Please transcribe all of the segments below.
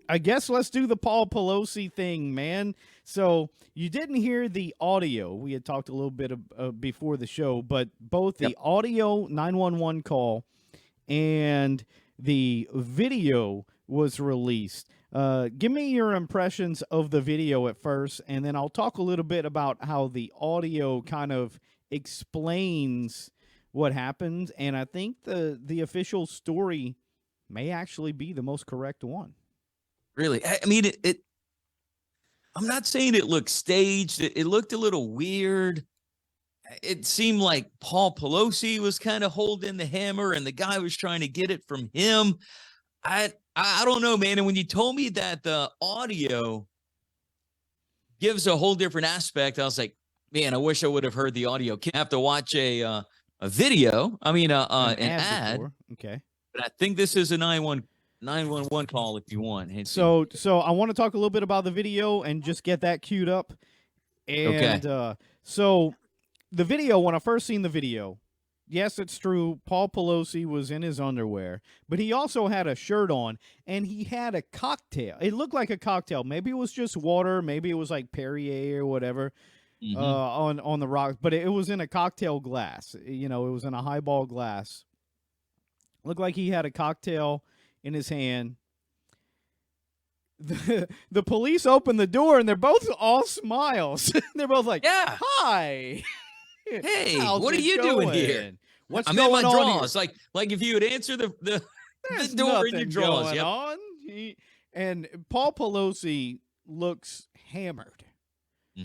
I guess let's do the Paul Pelosi thing, man. So you didn't hear the audio. We had talked a little bit before the show, but both Yep. the audio 911 call and the video was released. Give me your impressions of the video at first, and then I'll talk a little bit about how the audio kind of explains what happened. And I think the official story may actually be the most correct one. Really. I mean, I'm not saying it looked staged. It looked a little weird. It seemed like Paul Pelosi was kind of holding the hammer and the guy was trying to get it from him. I don't know, man. And when you told me that the audio gives a whole different aspect, I was like, man, I wish I would have heard the audio. Can't have to watch a video. I mean, an ad. Before. Okay. But I think this is a 911 call if you want. So I want to talk a little bit about the video and just get that queued up. And so the video, when I first seen the video, yes, it's true. Paul Pelosi was in his underwear, but he also had a shirt on, and he had a cocktail. It looked like a cocktail. Maybe it was just water. Maybe it was like Perrier or whatever on the rocks. But it was in a cocktail glass. You know, it was in a highball glass. Looked like he had a cocktail in his hand. The police open the door, and they're both all smiles. They're both like, yeah, hi. Hey, what are you doing here? What's I'm going in my on drawers. Here? Like if you would answer the There's door in your nothing drawers. going on. And Paul Pelosi looks hammered.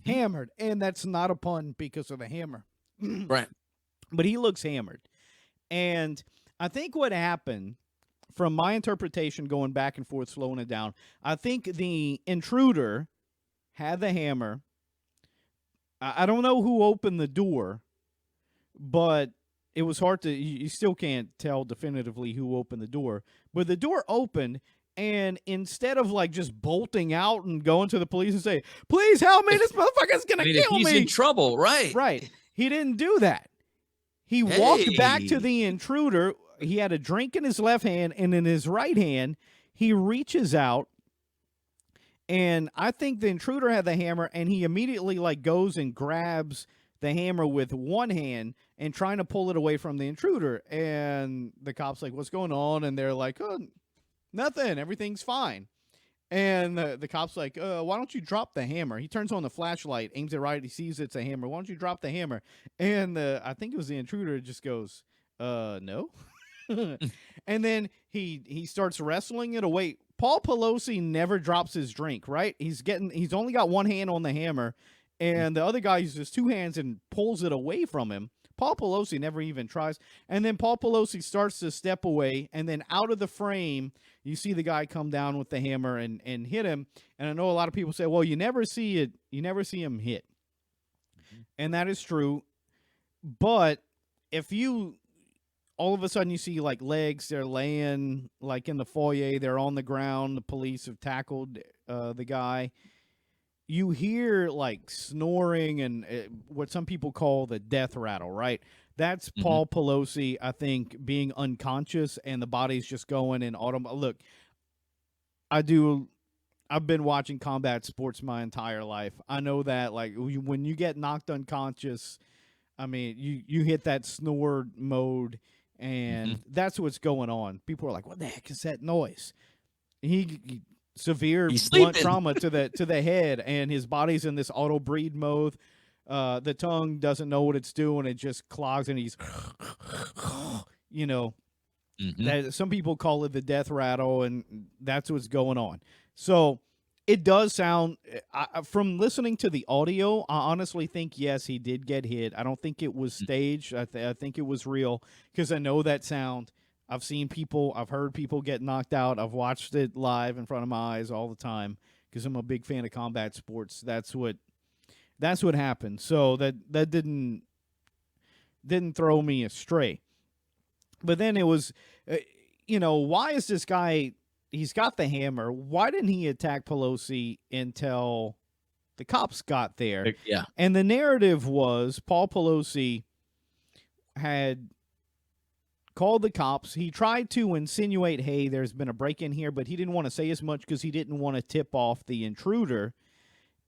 Hammered. And that's not a pun because of the hammer. Right. But he looks hammered. And I think what happened, from my interpretation going back and forth, slowing it down, I think the intruder had the hammer. I don't know who opened the door, but it was hard to, you still can't tell definitively who opened the door. But the door opened, and instead of like just bolting out and going to the police and say, please help me, this motherfucker's going to kill me. He's in trouble, right? Right. He didn't do that. He walked back to the intruder. He had a drink in his left hand, and in his right hand, he reaches out. And I think the intruder had the hammer, and he immediately like goes and grabs the hammer with one hand and trying to pull it away from the intruder. And the cop's like, what's going on? And they're like, oh, nothing. Everything's fine. And the cop's like, why don't you drop the hammer? He turns on the flashlight, aims it right. He sees it's a hammer. Why don't you drop the hammer? And I think it was the intruder just goes, no. And then he starts wrestling it away. Paul Pelosi never drops his drink, right? He's only got one hand on the hammer, and the other guy uses two hands and pulls it away from him. Paul Pelosi never even tries. And then Paul Pelosi starts to step away, and then out of the frame, you see the guy come down with the hammer and hit him. And I know a lot of people say, well, you never see it. You never see him hit. And that is true. But if you all of a sudden you see like legs, they're laying like in the foyer, they're on the ground, the police have tackled the guy. You hear like snoring and what some people call the death rattle, right? That's Paul Pelosi, I think, being unconscious and the body's just going in Look, I've been watching combat sports my entire life. I know that like when you get knocked unconscious, I mean, you hit that snore mode. And that's what's going on. People are like, "What the heck is that noise?" He severe blunt trauma to the head, and his body's in this auto breathe mode. The tongue doesn't know what it's doing; it just clogs, and he's, you know, that some people call it the death rattle, and that's what's going on. So it does sound, from listening to the audio, I honestly think, yes, he did get hit. I don't think it was staged. I think it was real because I know that sound. I've heard people get knocked out. I've watched it live in front of my eyes all the time because I'm a big fan of combat sports. That's what happened. So that didn't throw me astray. But then it was, why is this guy... He's got the hammer. Why didn't he attack Pelosi until the cops got there? Yeah. And the narrative was Paul Pelosi had called the cops. He tried to insinuate, hey, there's been a break-in here, but he didn't want to say as much because he didn't want to tip off the intruder.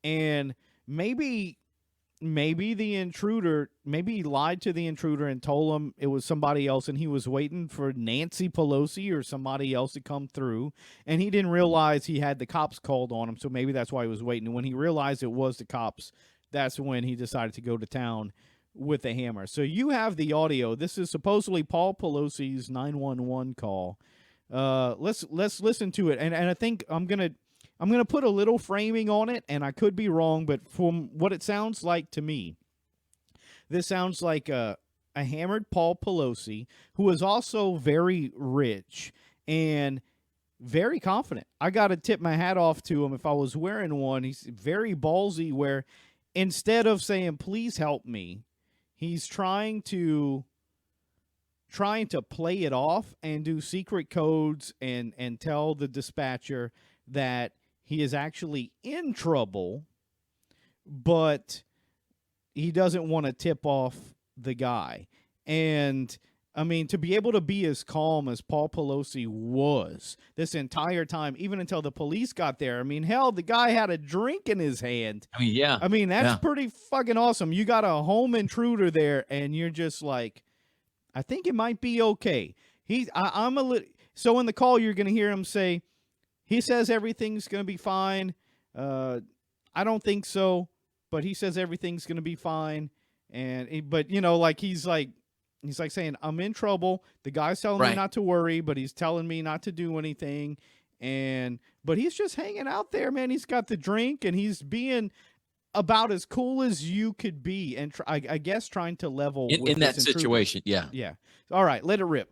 And maybe the intruder, maybe he lied to the intruder and told him it was somebody else, and he was waiting for Nancy Pelosi or somebody else to come through, and he didn't realize he had the cops called on him, so maybe that's why he was waiting. And when he realized it was the cops, that's when he decided to go to town with a hammer. So you have the audio. This is supposedly Paul Pelosi's 911 call. Let's listen to it, and I think I'm gonna put a little framing on it, and I could be wrong, but from what it sounds like to me, this sounds like a hammered Paul Pelosi, who is also very rich and very confident. I got to tip my hat off to him if I was wearing one. He's very ballsy, where instead of saying, please help me, he's trying to play it off and do secret codes and tell the dispatcher that he is actually in trouble, but he doesn't want to tip off the guy. And, I mean, to be able to be as calm as Paul Pelosi was this entire time, even until the police got there. I mean, hell, the guy had a drink in his hand. I mean, yeah. I mean, that's pretty fucking awesome. You got a home intruder there, and you're just like, I think it might be okay. I'm a little. So in the call, you're going to hear him say, he says everything's going to be fine. I don't think so, but he says everything's going to be fine. But you know, like he's like saying, I'm in trouble. The guy's telling me not to worry, but he's telling me not to do anything. But he's just hanging out there, man. He's got the drink, and he's being about as cool as you could be, and I guess trying to level in that situation. Yeah. All right, let it rip.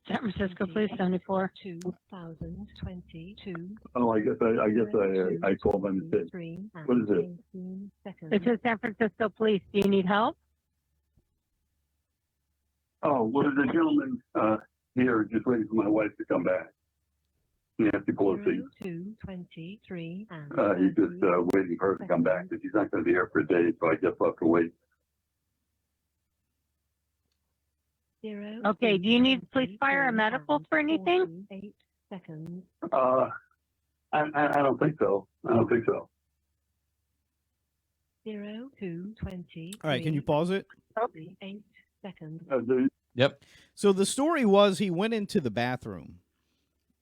San Francisco Police 74. 2022. Oh, I guess I called them and said, what is it? This is San Francisco Police. Do you need help? Oh, well, there's a gentleman here just waiting for my wife to come back. Nancy Pelosi. 223. He's just waiting for her to come back, but she's not going to be here for a day, so I guess I'll have to wait. Okay, do you need police, fire, or medical for anything? 8 seconds. I don't think so. I don't think so. 220. All right, can you pause it? 8 seconds. Yep. So the story was he went into the bathroom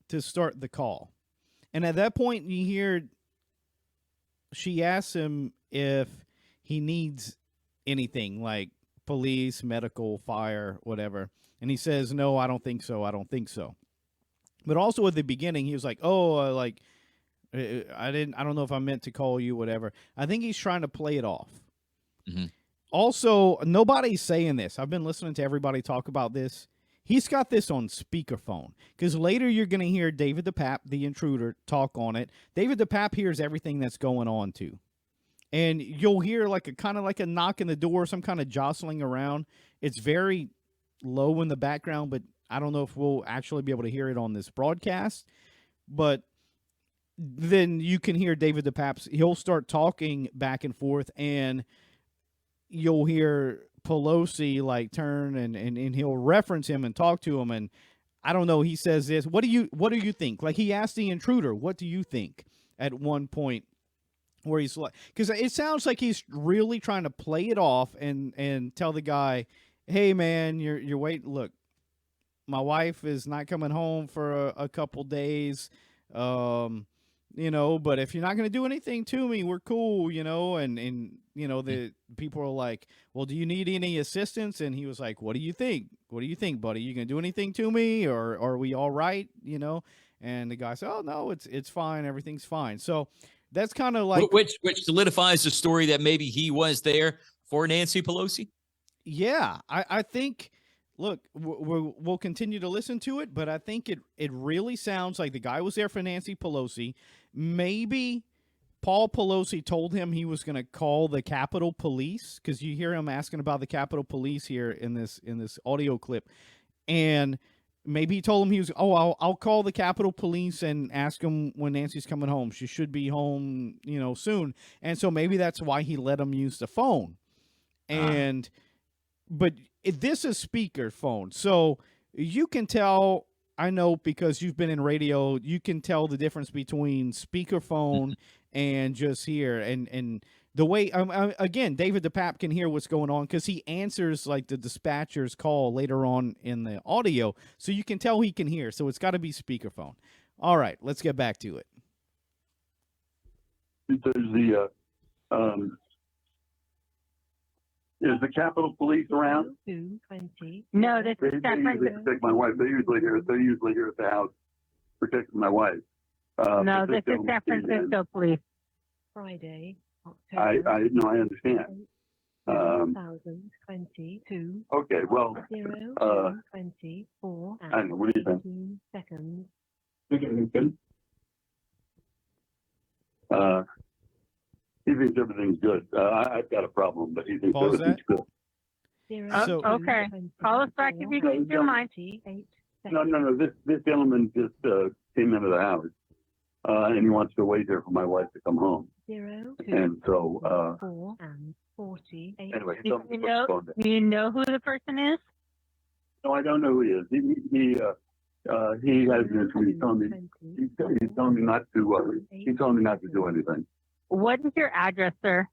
to start the call. And at that point, you hear she asks him if he needs anything, like police, medical, fire, whatever. And he says, no, I don't think so. I don't think so. But also at the beginning, he was like, oh, I don't know if I meant to call you, whatever. I think he's trying to play it off. Mm-hmm. Also, nobody's saying this. I've been listening to everybody talk about this. He's got this on speakerphone, because later you're going to hear David DePape, the intruder, talk on it. David DePape hears everything that's going on, too. And you'll hear like a kind of like a knock in the door, some kind of jostling around. It's very low in the background, but I don't know if we'll actually be able to hear it on this broadcast. But then you can hear David DePape. He'll start talking back and forth, and you'll hear Pelosi like turn and he'll reference him and talk to him. And I don't know, he says this. What do you think? Like, he asked the intruder, what do you think, at one point, where he's like, because it sounds like he's really trying to play it off and tell the guy, hey man, you're waiting. Look, my wife is not coming home for a couple days. You know, but if you're not going to do anything to me, we're cool, you know. And you know, the people are like, well, do you need any assistance? And he was like, what do you think? What do you think, buddy? You going to do anything to me, or are we all right, you know? And the guy said, oh, no, it's fine. Everything's fine. So that's kind of like. Which solidifies the story that maybe he was there for Nancy Pelosi? Yeah, I think. Look, we'll continue to listen to it, but I think it really sounds like the guy was there for Nancy Pelosi. Maybe Paul Pelosi told him he was going to call the Capitol Police, because you hear him asking about the Capitol Police here in this audio clip. And maybe he told him he was, I'll call the Capitol Police and ask them when Nancy's coming home. She should be home, you know, soon. And so maybe that's why he let him use the phone. But this is speaker phone. So you can tell. I know because you've been in radio. You can tell the difference between speakerphone and just here, and the way. Again, David DePape can hear what's going on because he answers like the dispatcher's call later on in the audio, so you can tell he can hear. So it's got to be speakerphone. All right, let's get back to it. There's the is the Capitol Police around? 2:20. No, this They is San usually Francisco. protect my wife. They're usually here at the house protecting my wife. No, but this is gentleman San came in. Francisco Police. Friday, I October no, I understand. 2022. Okay, well, 02:24 I don't know. What do you think? 18 seconds. He thinks everything's good. I've got a problem, but he thinks Pause everything's good. So- okay. Call us back if you change your mind. No. This gentleman just came into the house, and he wants to wait here for my wife to come home. 0, 2, And so, 4 and 48. anyway, he You told me to put the phone down. Do you know who the person is? No, I don't know who he is. He has an issue. He's telling me not to. He's telling me not to do anything. What is your address, sir?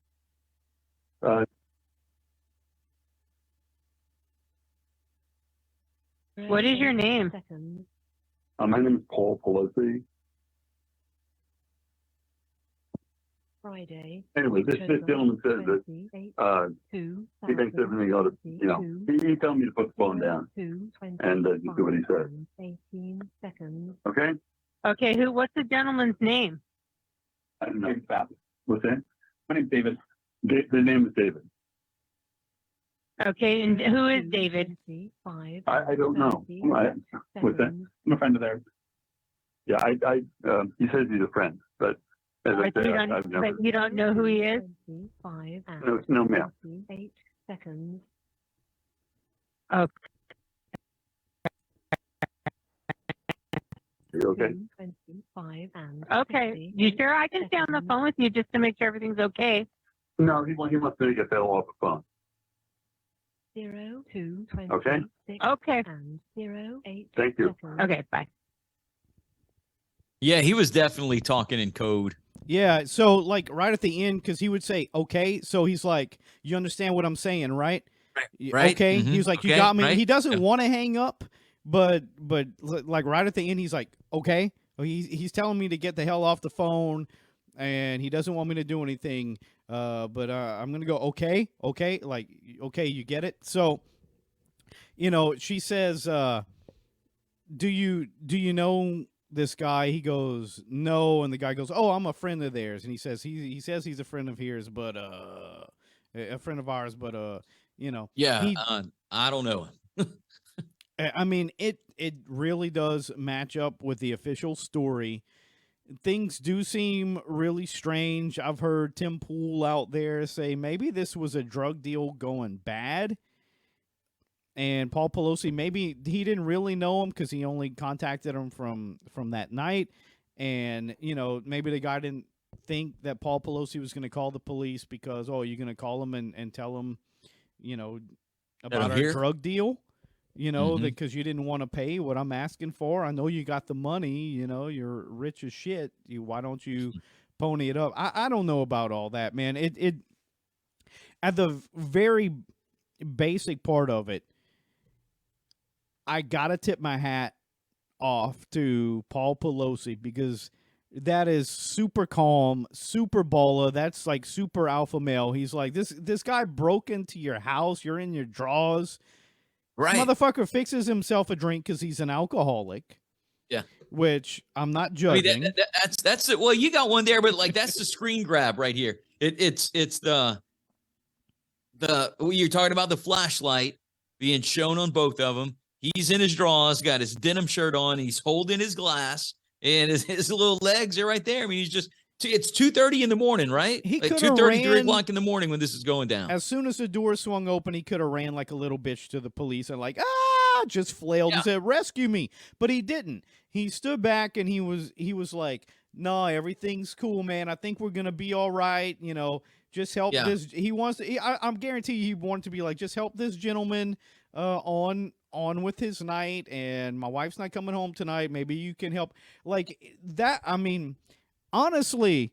What is your name? Seconds. My name is Paul Pelosi. Friday. Anyway, this gentleman says that 28, he thinks everything ought to, he told me to put the phone down. And just do what he says. 18 seconds. Okay? Okay, what's the gentleman's name? I don't know. What's that? My name's David. The name is David. Okay, and who is David? 25, I don't know. What's that? I'm a friend of theirs. Yeah, he says he's a friend, but as I But say, you I've don't, never. but you don't know who he is? 25 and No, ma'am. 48 seconds. Okay. You okay? 25 and Okay. You 58 sure I can stay on the seconds. phone with you just to make sure everything's okay? No, he wants me to get that off the phone. 0, 2, 26 Okay. Okay. and 0, 8 Thank you. seconds. Okay, bye. Yeah, he was definitely talking in code. Yeah, so like right at the end, because he would say, okay, so he's like, you understand what I'm saying, right? Right. Okay. Mhm. He was like, you Okay, got me. right. He doesn't Yeah. want to hang up, but like right at the end, he's like, okay. He's telling me to get the hell off the phone, and he doesn't want me to do anything. But I'm gonna go, okay, like, okay, you get it. So, she says, do you know this guy? He goes, no, and the guy goes, oh, I'm a friend of theirs, and he says he's a friend of his, but a friend of ours, but Yeah, he- I don't know him. I mean, it really does match up with the official story. Things do seem really strange. I've heard Tim Pool out there say maybe this was a drug deal going bad. And Paul Pelosi, maybe he didn't really know him because he only contacted him from that night. And, maybe the guy didn't think that Paul Pelosi was going to call the police because, oh, you're going to call him and tell him, about I'm our here? drug deal, Mhm. because you didn't want to pay what I'm asking for. I know you got the money, you're rich as shit. Why don't you pony it up? I don't know about all that, man. It at the very basic part of it, I gotta tip my hat off to Paul Pelosi because that is super calm, super baller. That's like super alpha male. He's like, this guy broke into your house. You're in your drawers. Right. This motherfucker fixes himself a drink because he's an alcoholic. Yeah. Which I'm not I mean, judging. that's it. Well, you got one there, but like that's the screen grab right here. It's the you're talking about the flashlight being shown on both of them. He's in his drawers, got his denim shirt on. He's holding his glass, and his little legs are right there. I mean, it's 2:30 in the morning, right? He Like coulda 2:30, 3 ran- o'clock in the morning when this is going down. As soon as the door swung open, he could have ran like a little bitch to the police and like, just flailed and said, rescue me. But he didn't. He stood back and he was like, no, everything's cool, man. I think we're going to be all right. Just help this. He wants to, I'm guarantee he wanted to be like, just help this gentleman. on with his night, and my wife's not coming home tonight. Maybe you can help." Like that. I mean, honestly,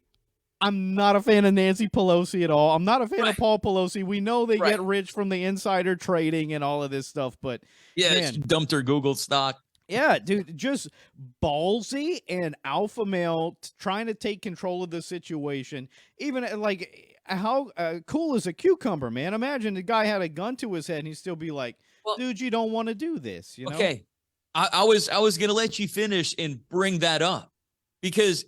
I'm not a fan of Nancy Pelosi at all. I'm not a fan Right. of Paul Pelosi. We know they Right. get rich from the insider trading and all of this stuff, but Yeah, man, she dumped her Google stock. yeah, dude, just ballsy and alpha male trying to take control of the situation. Even like how cool is a cucumber, man? Imagine the guy had a gun to his head and he'd still be like, Well, "Dude, you don't want to do this," you know? okay. I was gonna let you finish and bring that up because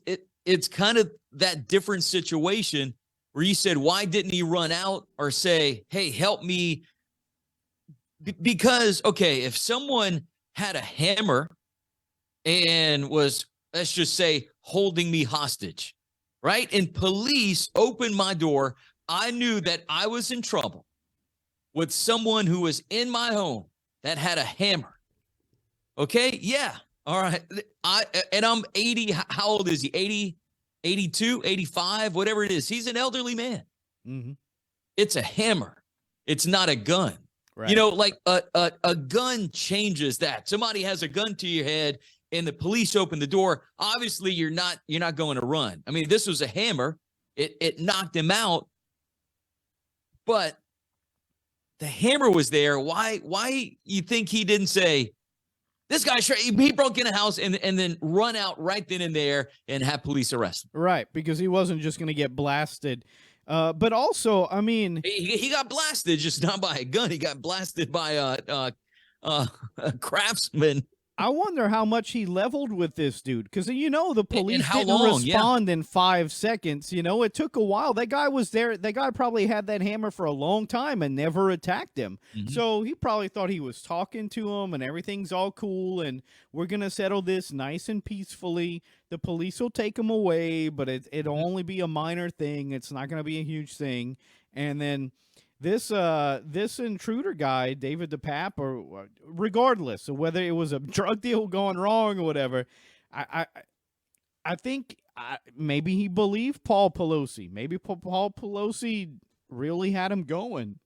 it's kind of that different situation where you said, why didn't he run out or say, "Hey, help me"? Because okay, if someone had a hammer and was, let's just say, holding me hostage, right? And police opened my door, I knew that I was in trouble with someone who was in my home that had a hammer. Okay, yeah. All right. I'm 80. How old is he? 80, 82, 85, whatever it is. He's an elderly man. Mm-hmm. It's a hammer. It's not a gun. Right. You know, like a gun changes that. Somebody has a gun to your head and the police open the door. Obviously, you're not going to run. I mean, this was a hammer. It knocked him out. But the hammer was there. Why you think he didn't say, "This guy, he broke in a house," and then run out right then and there and have police arrest him? Right, because he wasn't just going to get blasted. But also, I mean, He got blasted, just not by a gun. He got blasted by a craftsman. I wonder how much he leveled with this dude, because the police how didn't long? Yeah. respond in 5 seconds. It took a while. That guy was there. That guy probably had that hammer for a long time and never attacked him. Mhm. So he probably thought he was talking to him and everything's all cool and we're gonna settle this nice and peacefully. The police will take him away, but it'll only be a minor thing. It's not gonna be a huge thing. And then this intruder guy, David DePape, or regardless of whether it was a drug deal going wrong or whatever, I think maybe he believed Paul Pelosi. Maybe Paul Pelosi really had him going.